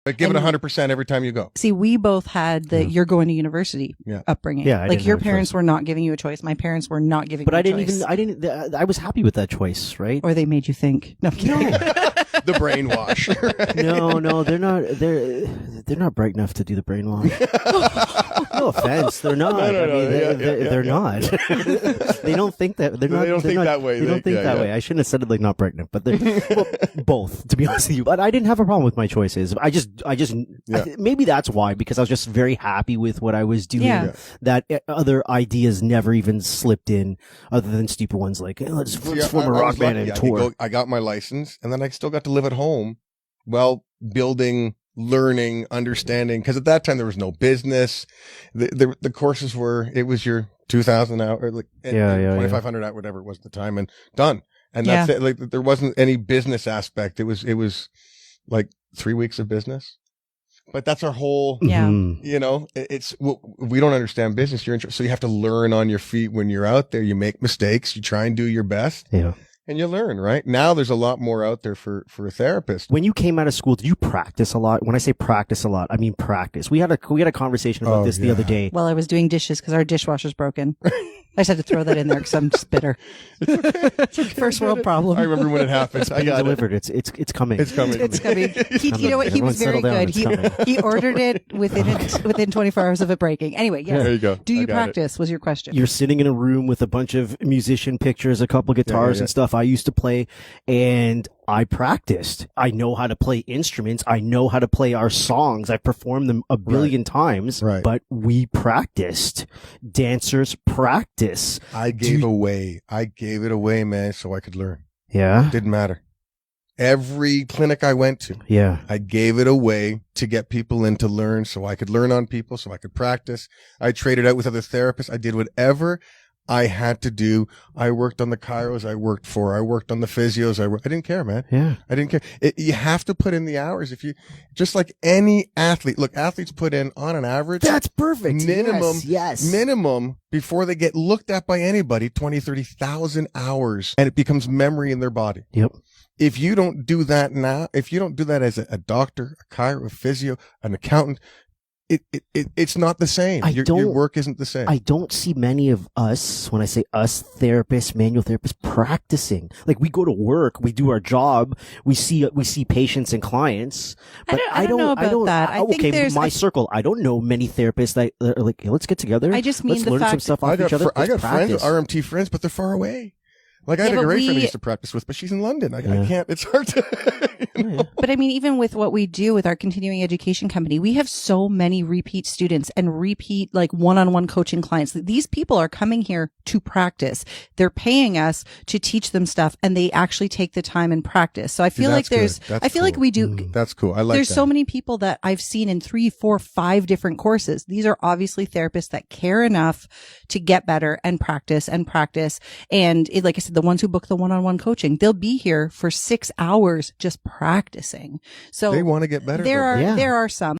But give it 100% every time you go. See, we both had the you're going to university upbringing. Yeah, I like didn't your have a parents choice. were not giving you a choice. My parents were not giving But me I a didn't choice. I was happy with that choice, right? Or they made you think. No, I'm kidding. The brainwash. No, they're not bright enough to do the brainwash. No offense, they're not. No, I mean, yeah, they're not. They don't think that. They're not. They don't think that way. They don't think that way. I shouldn't have said it like not pregnant, but they're both. To be honest with you, but I didn't have a problem with my choices. Maybe that's why, because I was just very happy with what I was doing. Yeah. That other ideas never even slipped in, other than stupid ones like let's form a rock band and tour. I got my license, and then I still got to live at home while building, learning, understanding. Because at that time there was no business. The courses it was your 2,000 hour, like 2,500 hour, whatever it was at the time, and done. And that's it. Like there wasn't any business aspect. It was like 3 weeks of business. But that's our whole, we don't understand business. So you have to learn on your feet when you're out there. You make mistakes. You try and do your best. Yeah. And you learn, right? Now there's a lot more out there for a therapist. When you came out of school, did you practice a lot? When I say practice a lot, I mean practice. We had a conversation about this the other day. Well, I was doing dishes because our dishwasher's broken. I just had to throw that in there because I'm just bitter. It's okay. First world problem. I remember when it happened. I got delivered. It's coming. It's coming. It's coming. You know what? He was very good. He ordered it within 24 hours of it breaking. Anyway, yes. There you go. Do you practice? Was your question? You're sitting in a room with a bunch of musician pictures, a couple guitars and stuff I used to play, and I practiced. I know how to play instruments. I know how to play our songs. I've performed them a billion times, but we practiced. Dancers practice. I gave it away, man, so I could learn. Yeah. It didn't matter. Every clinic I went to, I gave it away to get people in to learn, so I could learn on people, so I could practice. I traded out with other therapists. I did whatever I had to do. I worked on the chiros I worked on the physios I didn't care, man. Yeah. I didn't care. You have to put in the hours. If you, just like any athlete, look, athletes put in on an average. That's perfect. Minimum before they get looked at by anybody, 20, 30,000 hours, and it becomes memory in their body. Yep. If you don't do that now, if you don't do that as a doctor, a chiro, a physio, an accountant, it's not the same. Your work isn't the same. I don't see many of us, when I say us, therapists, manual therapists, practicing. Like, we go to work, we do our job, we see patients and clients. But I don't know about that. I think there's my circle. I don't know many therapists that are like, hey, let's get together. I just mean let's the learn fact some stuff off each other. I got practice. friends, RMT friends, but they're far away. Like, I had a great friend I used to practice with, but she's in London. I can't, it's hard to, But I mean, even with what we do with our continuing education company, we have so many repeat students and repeat, like, one-on-one coaching clients. These people are coming here to practice. They're paying us to teach them stuff, and they actually take the time and practice. So I feel like like we do. That's cool. I like There's that. so many people that I've seen in 3, 4, 5 different courses. These are obviously therapists that care enough to get better and practice and practice. And like I said, the ones who book the one-on-one coaching, they'll be here for 6 hours just practicing. So they want to get better. There are some.